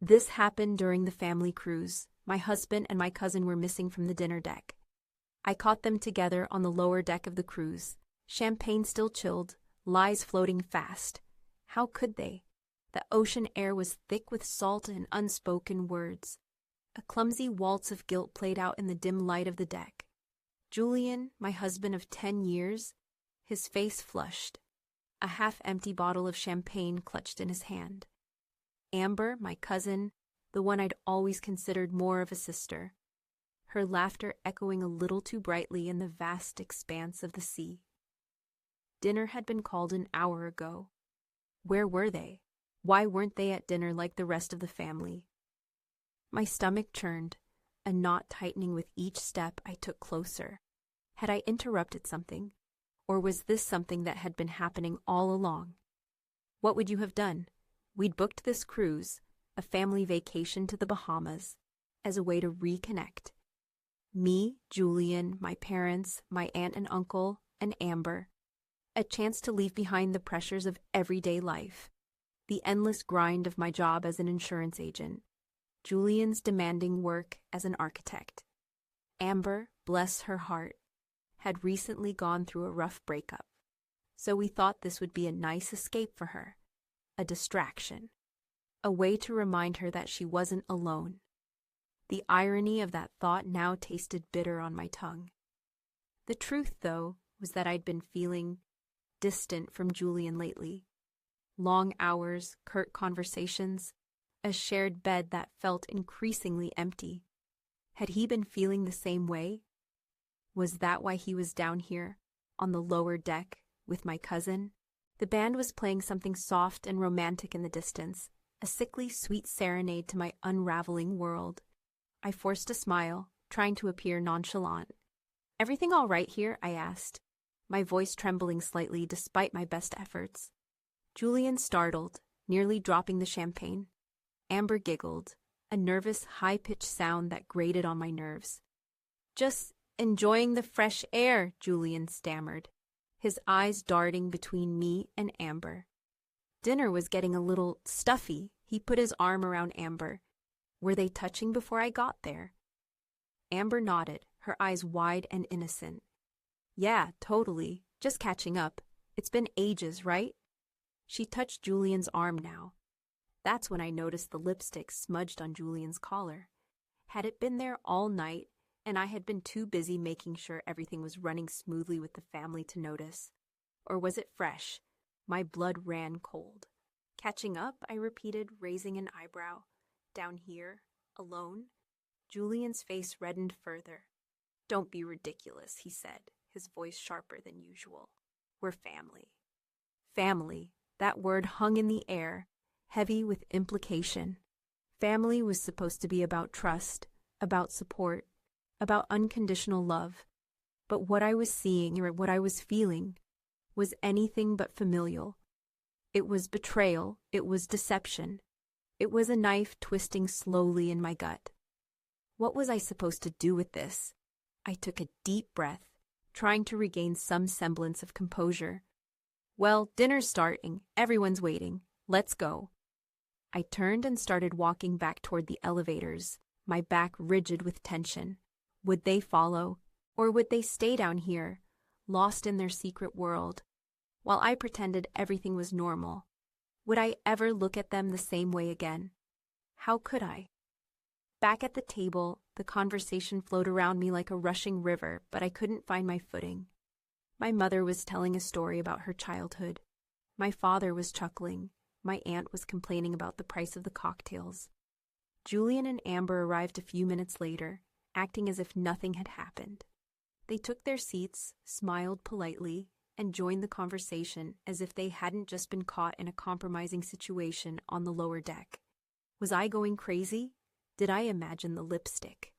This happened during the family cruise. My husband and my cousin were missing from the dinner deck. I caught them together on the lower deck of the cruise. Champagne still chilled, lies floating fast. How could they? The ocean air was thick with salt and unspoken words. A clumsy waltz of guilt played out in the dim light of the deck. Julian, my husband of 10 years, his face flushed, a half-empty bottle of champagne clutched in his hand. Amber, my cousin, the one I'd always considered more of a sister, her laughter echoing a little too brightly in the vast expanse of the sea. Dinner had been called an hour ago. Where were they? Why weren't they at dinner like the rest of the family? My stomach churned, a knot tightening with each step I took closer. Had I interrupted something? Or was this something that had been happening all along? What would you have done? We'd booked this cruise, a family vacation to the Bahamas, as a way to reconnect. Me, Julian, my parents, my aunt and uncle, and Amber. A chance to leave behind the pressures of everyday life. The endless grind of my job as an insurance agent. Julian's demanding work as an architect. Amber, bless her heart, had recently gone through a rough breakup, so we thought this would be a nice escape for her, a distraction, a way to remind her that she wasn't alone. The irony of that thought now tasted bitter on my tongue. The truth, though, was that I'd been feeling distant from Julian lately. Long hours, curt conversations, a shared bed that felt increasingly empty. Had he been feeling the same way? Was that why he was down here, on the lower deck, with my cousin? The band was playing something soft and romantic in the distance, a sickly sweet serenade to my unraveling world. I forced a smile, trying to appear nonchalant. "Everything all right here?" I asked, my voice trembling slightly despite my best efforts. Julian startled, nearly dropping the champagne. Amber giggled, a nervous, high-pitched sound that grated on my nerves. "Just enjoying the fresh air," Julian stammered, his eyes darting between me and Amber. Dinner was getting a little stuffy. He put his arm around Amber. Were they touching before I got there? Amber nodded, her eyes wide and innocent. "Yeah, totally. Just catching up. It's been ages, right?" She touched Julian's arm now. That's when I noticed the lipstick smudged on Julian's collar. Had it been there all night, and I had been too busy making sure everything was running smoothly with the family to notice? Or was it fresh? My blood ran cold. "Catching up," I repeated, raising an eyebrow. "Down here? Alone?" Julian's face reddened further. "Don't be ridiculous," he said, his voice sharper than usual. "We're family." Family. That word hung in the air, heavy with implication. Family was supposed to be about trust, about support, about unconditional love. But what I was seeing, or what I was feeling, was anything but familial. It was betrayal. It was deception. It was a knife twisting slowly in my gut. What was I supposed to do with this? I took a deep breath, trying to regain some semblance of composure. "Well, dinner's starting. Everyone's waiting. Let's go." I turned and started walking back toward the elevators, my back rigid with tension. Would they follow, or would they stay down here, lost in their secret world, while I pretended everything was normal? Would I ever look at them the same way again? How could I? Back at the table, the conversation flowed around me like a rushing river, but I couldn't find my footing. My mother was telling a story about her childhood. My father was chuckling. My aunt was complaining about the price of the cocktails. Julian and Amber arrived a few minutes later, acting as if nothing had happened. They took their seats, smiled politely, and joined the conversation as if they hadn't just been caught in a compromising situation on the lower deck. Was I going crazy? Did I imagine the lipstick?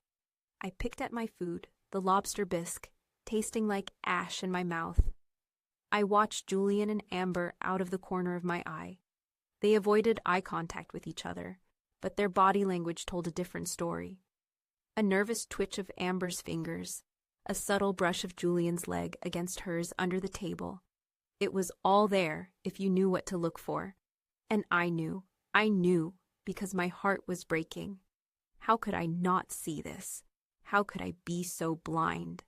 I picked at my food, the lobster bisque, tasting like ash in my mouth. I watched Julian and Amber out of the corner of my eye. They avoided eye contact with each other, but their body language told a different story. A nervous twitch of Amber's fingers, a subtle brush of Julian's leg against hers under the table. It was all there if you knew what to look for. And I knew, because my heart was breaking. How could I not see this? How could I be so blind?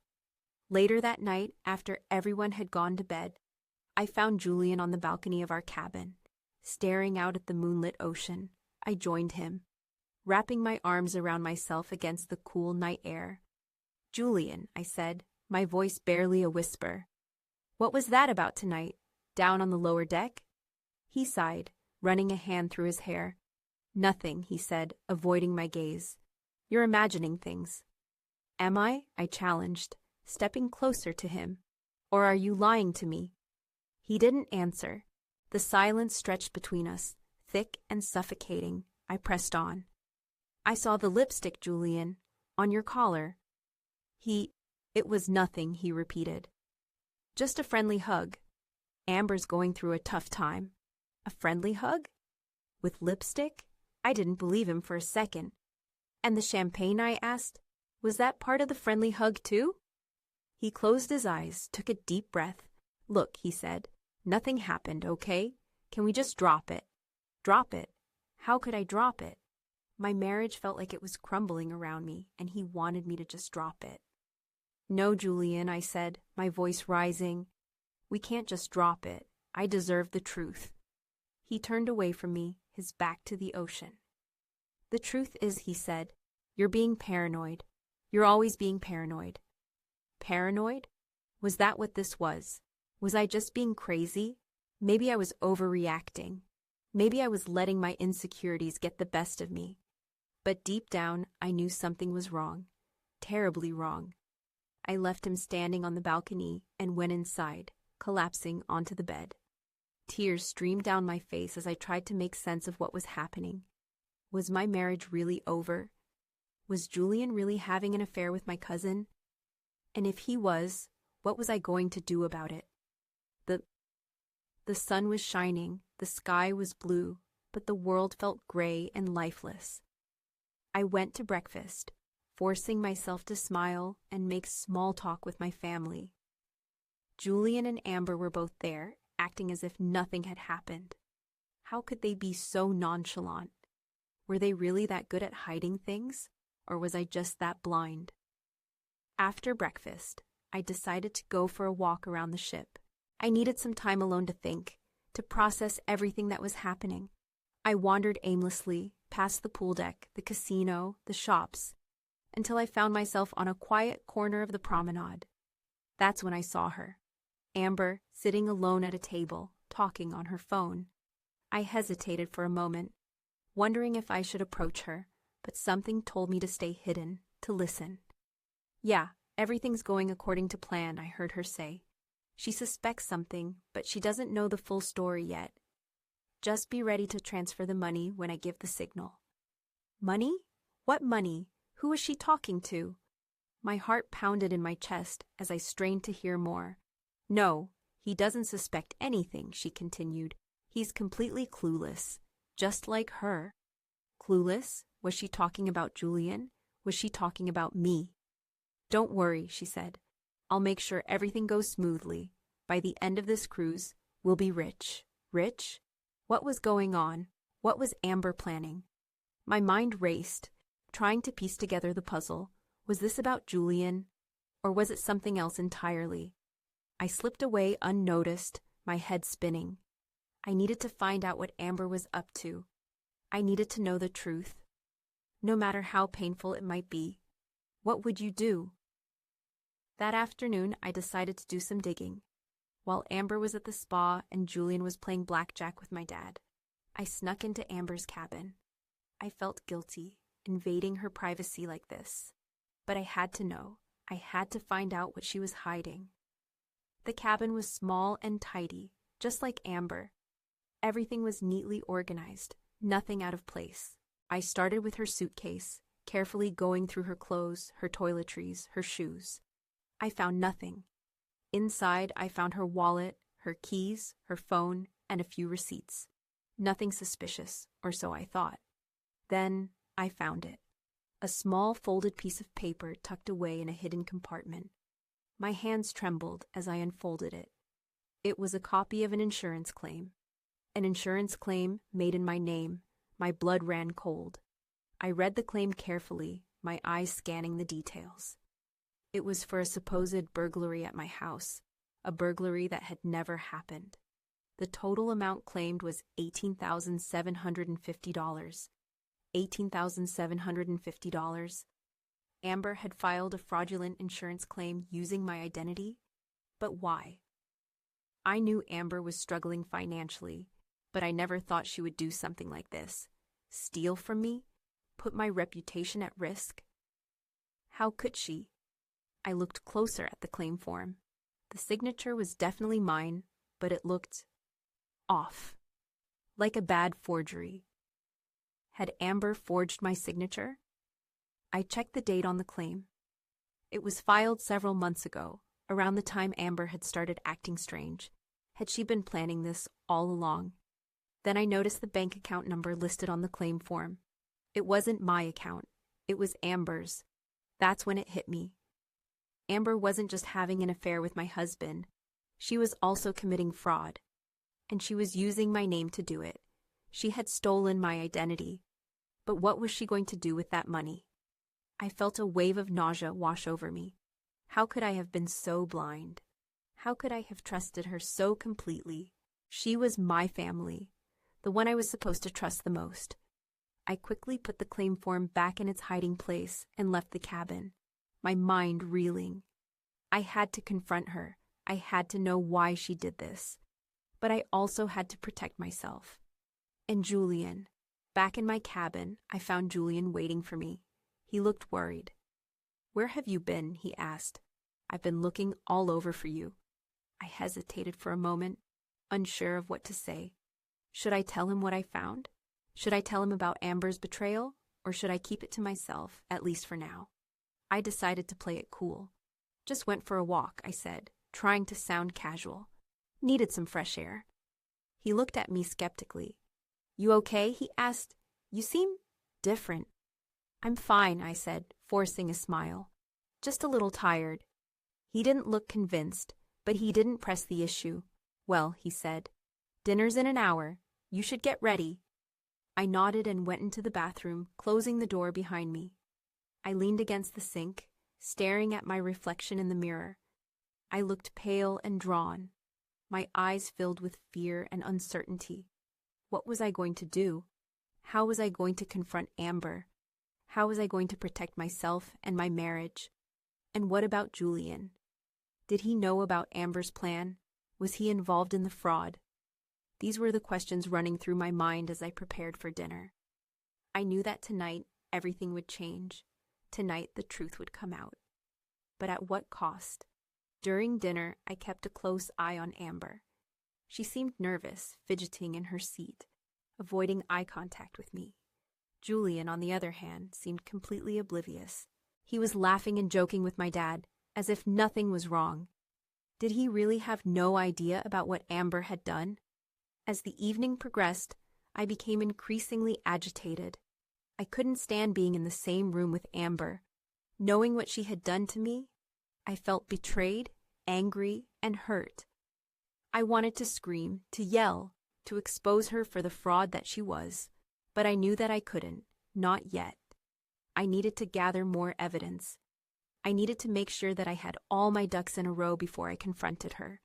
Later that night, after everyone had gone to bed, I found Julian on the balcony of our cabin. Staring out at the moonlit ocean, I joined him, wrapping my arms around myself against the cool night air. "Julian," I said, my voice barely a whisper. "What was that about tonight, down on the lower deck?" He sighed, running a hand through his hair. "Nothing," he said, avoiding my gaze. "You're imagining things." "Am I?" I challenged, stepping closer to him. "Or are you lying to me?" He didn't answer. The silence stretched between us, thick and suffocating. I pressed on. "I saw the lipstick, Julian, on your collar." It was nothing," he repeated. "Just a friendly hug. Amber's going through a tough time." A friendly hug? With lipstick? I didn't believe him for a second. "And the champagne?" I asked. "Was that part of the friendly hug too?" He closed his eyes, took a deep breath. "Look," he said, "nothing happened, okay? Can we just drop it?" Drop it? How could I drop it? My marriage felt like it was crumbling around me, and he wanted me to just drop it. "No, Julian," I said, my voice rising. "We can't just drop it. I deserve the truth." He turned away from me, his back to the ocean. "The truth is," he said, "you're being paranoid. You're always being paranoid." Paranoid? Was that what this was? Was I just being crazy? Maybe I was overreacting. Maybe I was letting my insecurities get the best of me. But deep down, I knew something was wrong. Terribly wrong. I left him standing on the balcony and went inside, collapsing onto the bed. Tears streamed down my face as I tried to make sense of what was happening. Was my marriage really over? Was Julian really having an affair with my cousin? And if he was, what was I going to do about it? The sun was shining, the sky was blue, but the world felt gray and lifeless. I went to breakfast, forcing myself to smile and make small talk with my family. Julian and Amber were both there, acting as if nothing had happened. How could they be so nonchalant? Were they really that good at hiding things, or was I just that blind? After breakfast, I decided to go for a walk around the ship. I needed some time alone to think, to process everything that was happening. I wandered aimlessly, past the pool deck, the casino, the shops, until I found myself on a quiet corner of the promenade. That's when I saw her. Amber, sitting alone at a table, talking on her phone. I hesitated for a moment, wondering if I should approach her, but something told me to stay hidden, to listen. "Yeah, everything's going according to plan," I heard her say. "She suspects something, but she doesn't know the full story yet. Just be ready to transfer the money when I give the signal." Money? What money? Who was she talking to? My heart pounded in my chest as I strained to hear more. "No, he doesn't suspect anything," she continued. "He's completely clueless, just like her." Clueless? Was she talking about Julian? Was she talking about me? "Don't worry," she said. "I'll make sure everything goes smoothly. By the end of this cruise, we'll be rich." Rich? What was going on? What was Amber planning? My mind raced, trying to piece together the puzzle. Was this about Julian? Or was it something else entirely? I slipped away unnoticed, my head spinning. I needed to find out what Amber was up to. I needed to know the truth. No matter how painful it might be. What would you do? That afternoon, I decided to do some digging. While Amber was at the spa and Julian was playing blackjack with my dad, I snuck into Amber's cabin. I felt guilty, invading her privacy like this. But I had to know. I had to find out what she was hiding. The cabin was small and tidy, just like Amber. Everything was neatly organized, nothing out of place. I started with her suitcase, carefully going through her clothes, her toiletries, her shoes. I found nothing. Inside, I found her wallet, her keys, her phone, and a few receipts. Nothing suspicious, or so I thought. Then I found it. A small folded piece of paper tucked away in a hidden compartment. My hands trembled as I unfolded it. It was a copy of an insurance claim. An insurance claim made in my name, My blood ran cold. I read the claim carefully, my eyes scanning the details. It was for a supposed burglary at my house, a burglary that had never happened. The total amount claimed was $18,750. $18,750. Amber had filed a fraudulent insurance claim using my identity, but why? I knew Amber was struggling financially, but I never thought she would do something like this. Steal from me? Put my reputation at risk? How could she? I looked closer at the claim form. The signature was definitely mine, but it looked off, like a bad forgery. Had Amber forged my signature? I checked the date on the claim. It was filed several months ago, around the time Amber had started acting strange. Had she been planning this all along? Then I noticed the bank account number listed on the claim form. It wasn't my account. It was Amber's. That's when it hit me. Amber wasn't just having an affair with my husband. She was also committing fraud. And she was using my name to do it. She had stolen my identity. But what was she going to do with that money? I felt a wave of nausea wash over me. How could I have been so blind? How could I have trusted her so completely? She was my family, the one I was supposed to trust the most. I quickly put the claim form back in its hiding place and left the cabin, my mind reeling. I had to confront her. I had to know why she did this. But I also had to protect myself. And Julian. Back in my cabin, I found Julian waiting for me. He looked worried. "Where have you been?" he asked. "I've been looking all over for you." I hesitated for a moment, unsure of what to say. Should I tell him what I found? Should I tell him about Amber's betrayal? Or should I keep it to myself, at least for now? I decided to play it cool. "Just went for a walk," I said, trying to sound casual. "Needed some fresh air." He looked at me skeptically. "You okay?" he asked. "You seem different." "I'm fine," I said, forcing a smile. "Just a little tired." He didn't look convinced, but he didn't press the issue. "Well," he said, "dinner's in an hour. You should get ready." I nodded and went into the bathroom, closing the door behind me. I leaned against the sink, staring at my reflection in the mirror. I looked pale and drawn, my eyes filled with fear and uncertainty. What was I going to do? How was I going to confront Amber? How was I going to protect myself and my marriage? And what about Julian? Did he know about Amber's plan? Was he involved in the fraud? These were the questions running through my mind as I prepared for dinner. I knew that tonight everything would change. Tonight the truth would come out. But at what cost? During dinner, I kept a close eye on Amber. She seemed nervous, fidgeting in her seat, avoiding eye contact with me. Julian, on the other hand, seemed completely oblivious. He was laughing and joking with my dad, as if nothing was wrong. Did he really have no idea about what Amber had done? As the evening progressed, I became increasingly agitated. I couldn't stand being in the same room with Amber. Knowing what she had done to me, I felt betrayed, angry, and hurt. I wanted to scream, to yell, to expose her for the fraud that she was, but I knew that I couldn't, not yet. I needed to gather more evidence. I needed to make sure that I had all my ducks in a row before I confronted her.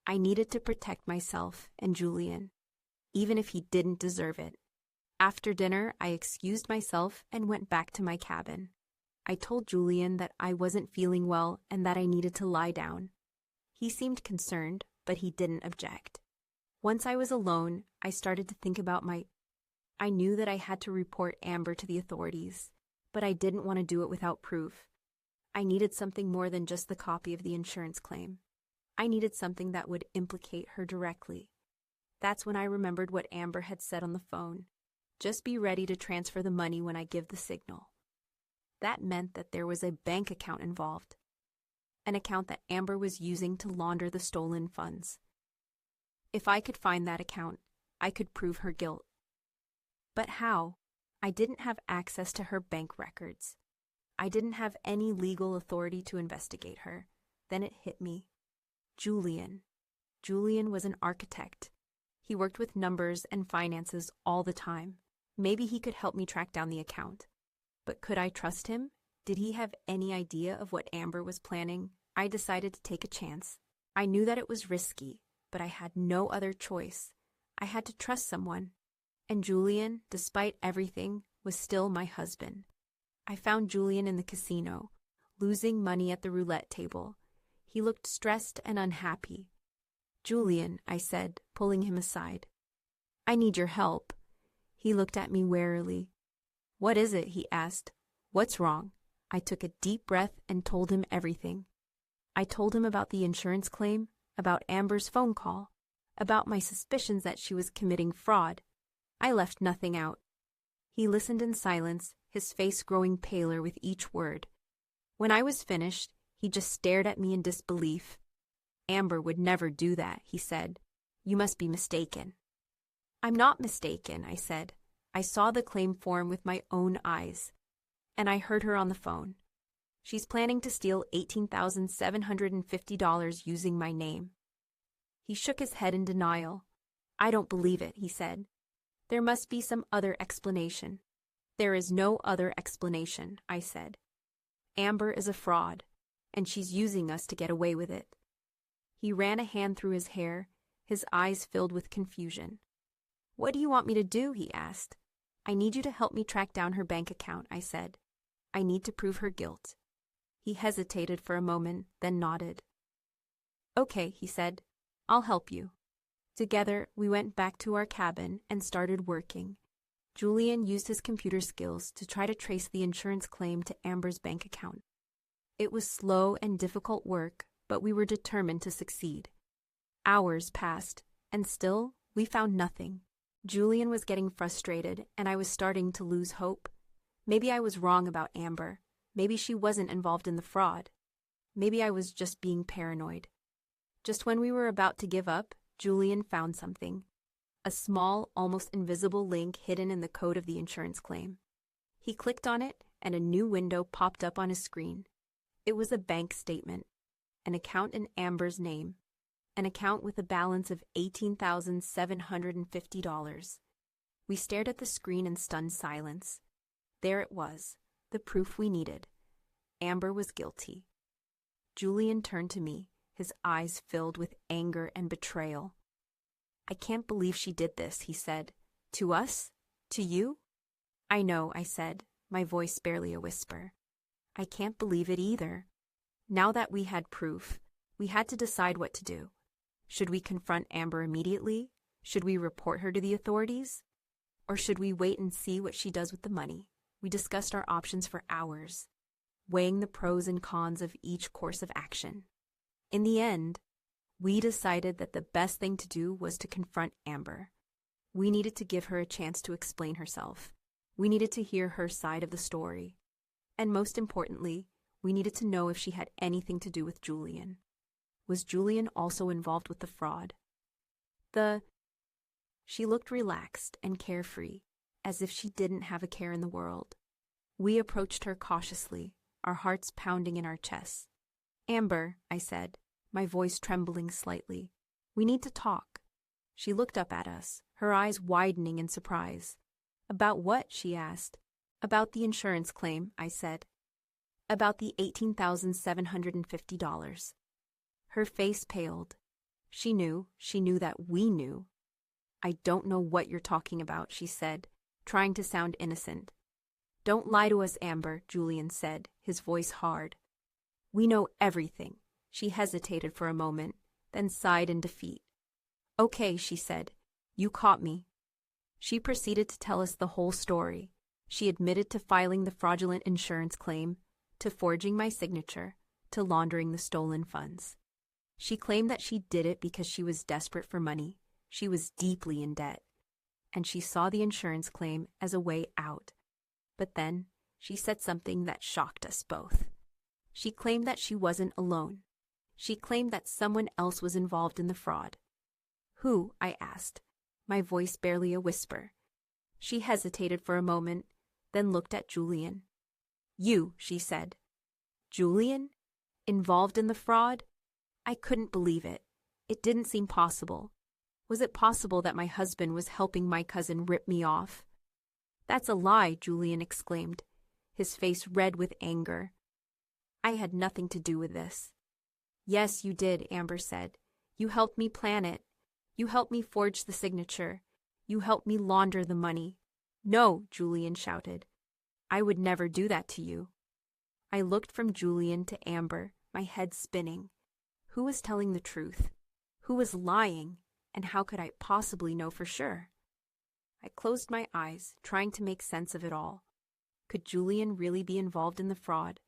I needed to protect myself and Julian, even if he didn't deserve it. After dinner, I excused myself and went back to my cabin. I told Julian that I wasn't feeling well and that I needed to lie down. He seemed concerned, but he didn't object. Once I was alone, I started to think about I knew that I had to report Amber to the authorities, but I didn't want to do it without proof. I needed something more than just the copy of the insurance claim. I needed something that would implicate her directly. That's when I remembered what Amber had said on the phone. "Just be ready to transfer the money when I give the signal." That meant that there was a bank account involved, an account that Amber was using to launder the stolen funds. If I could find that account, I could prove her guilt. But how? I didn't have access to her bank records. I didn't have any legal authority to investigate her. Then it hit me. Julian. Julian was an architect. He worked with numbers and finances all the time. Maybe he could help me track down the account. But could I trust him? Did he have any idea of what Amber was planning? I decided to take a chance. I knew that it was risky, but I had no other choice. I had to trust someone. And Julian, despite everything, was still my husband. I found Julian in the casino, losing money at the roulette table. He looked stressed and unhappy. "Julian," I said, pulling him aside. "I need your help." He looked at me warily. "What is it?" he asked. "What's wrong?" I took a deep breath and told him everything. I told him about the insurance claim, about Amber's phone call, about my suspicions that she was committing fraud. I left nothing out. He listened in silence, his face growing paler with each word. When I was finished, he just stared at me in disbelief. "Amber would never do that," he said. "You must be mistaken." "I'm not mistaken," I said. "I saw the claim form with my own eyes. And I heard her on the phone. She's planning to steal $18,750 using my name." He shook his head in denial. "I don't believe it," he said. "There must be some other explanation." "There is no other explanation," I said. "Amber is a fraud, and she's using us to get away with it." He ran a hand through his hair, his eyes filled with confusion. "What do you want me to do?" he asked. "I need you to help me track down her bank account," I said. "I need to prove her guilt." He hesitated for a moment, then nodded. "Okay," he said. "I'll help you." Together, we went back to our cabin and started working. Julian used his computer skills to try to trace the insurance claim to Amber's bank account. It was slow and difficult work, but we were determined to succeed. Hours passed, and still, we found nothing. Julian was getting frustrated, and I was starting to lose hope. Maybe I was wrong about Amber. Maybe she wasn't involved in the fraud. Maybe I was just being paranoid. Just when we were about to give up, Julian found something. A small, almost invisible link hidden in the code of the insurance claim. He clicked on it, and a new window popped up on his screen. It was a bank statement, an account in Amber's name, an account with a balance of $18,750. We stared at the screen in stunned silence. There it was, the proof we needed. Amber was guilty. Julian turned to me, his eyes filled with anger and betrayal. "I can't believe she did this," he said. "To us? To you?" "I know," I said, my voice barely a whisper. "I can't believe it either." Now that we had proof, we had to decide what to do. Should we confront Amber immediately? Should we report her to the authorities? Or should we wait and see what she does with the money? We discussed our options for hours, weighing the pros and cons of each course of action. In the end, we decided that the best thing to do was to confront Amber. We needed to give her a chance to explain herself. We needed to hear her side of the story. And most importantly, we needed to know if she had anything to do with Julian. Was Julian also involved with the fraud? She looked relaxed and carefree, as if she didn't have a care in the world. We approached her cautiously, our hearts pounding in our chests. "Amber," I said, my voice trembling slightly, "we need to talk." She looked up at us, her eyes widening in surprise. "About what?" she asked. "About the insurance claim," I said. "About the $18,750. Her face paled. She knew that we knew. "I don't know what you're talking about," she said, trying to sound innocent. "Don't lie to us, Amber," Julian said, his voice hard. "We know everything." She hesitated for a moment, then sighed in defeat. "Okay," she said. "You caught me." She proceeded to tell us the whole story. She admitted to filing the fraudulent insurance claim, to forging my signature, to laundering the stolen funds. She claimed that she did it because she was desperate for money. She was deeply in debt, and she saw the insurance claim as a way out. But then she said something that shocked us both. She claimed that she wasn't alone. She claimed that someone else was involved in the fraud. "Who?" I asked, my voice barely a whisper. She hesitated for a moment, then looked at Julian. "You," she said. "Julian? Involved in the fraud?" I couldn't believe it. It didn't seem possible. Was it possible that my husband was helping my cousin rip me off? That's a lie, Julian exclaimed, his face red with anger. I had nothing to do with this. Yes, you did, Amber said. You helped me plan it. You helped me forge the signature. You helped me launder the money. No, Julian shouted. I would never do that to you. I looked from Julian to Amber, my head spinning. Who was telling the truth? Who was lying? And how could I possibly know for sure? I closed my eyes, trying to make sense of it all. Could Julian really be involved in the fraud?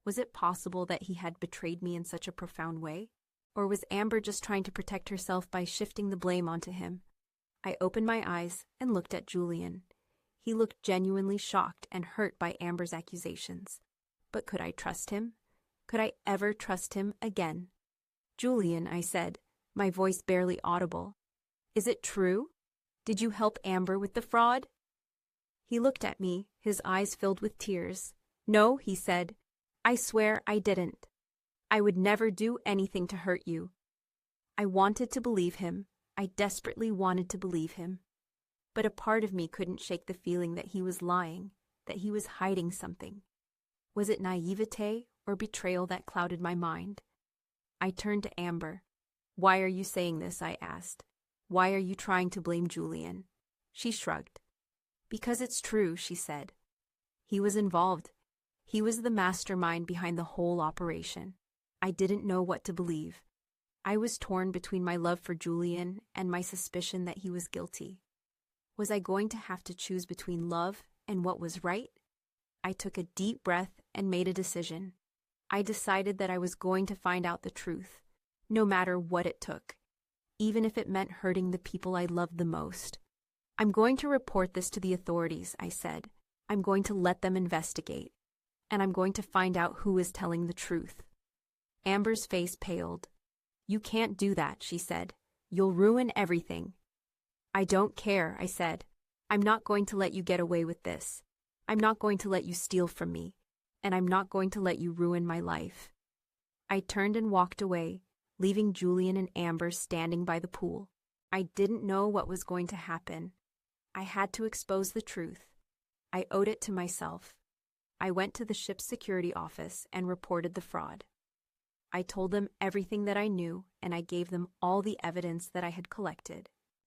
Was it possible that he had betrayed me in such a profound way? Or was Amber just trying to protect herself by shifting the blame onto him? I opened my eyes and looked at Julian. He looked genuinely shocked and hurt by Amber's accusations. But could I trust him? Could I ever trust him again? Julian, I said, my voice barely audible. Is it true? Did you help Amber with the fraud? He looked at me, his eyes filled with tears. No, he said. I swear I didn't. I would never do anything to hurt you. I wanted to believe him. I desperately wanted to believe him. But a part of me couldn't shake the feeling that he was lying, that he was hiding something. Was it naivete or betrayal that clouded my mind? I turned to Amber. Why are you saying this? I asked. Why are you trying to blame Julian? She shrugged. Because it's true, she said. He was involved. He was the mastermind behind the whole operation. I didn't know what to believe. I was torn between my love for Julian and my suspicion that he was guilty. Was I going to have to choose between love and what was right? I took a deep breath and made a decision. I decided that I was going to find out the truth, no matter what it took, even if it meant hurting the people I loved the most. I'm going to report this to the authorities, I said. I'm going to let them investigate, and I'm going to find out who is telling the truth. Amber's face paled. You can't do that, she said. You'll ruin everything. I don't care, I said. I'm not going to let you get away with this. I'm not going to let you steal from me, and I'm not going to let you ruin my life. I turned and walked away, leaving Julian and Amber standing by the pool. I didn't know what was going to happen. I had to expose the truth. I owed it to myself. I went to the ship's security office and reported the fraud. I told them everything that I knew, and I gave them all the evidence that I had collected.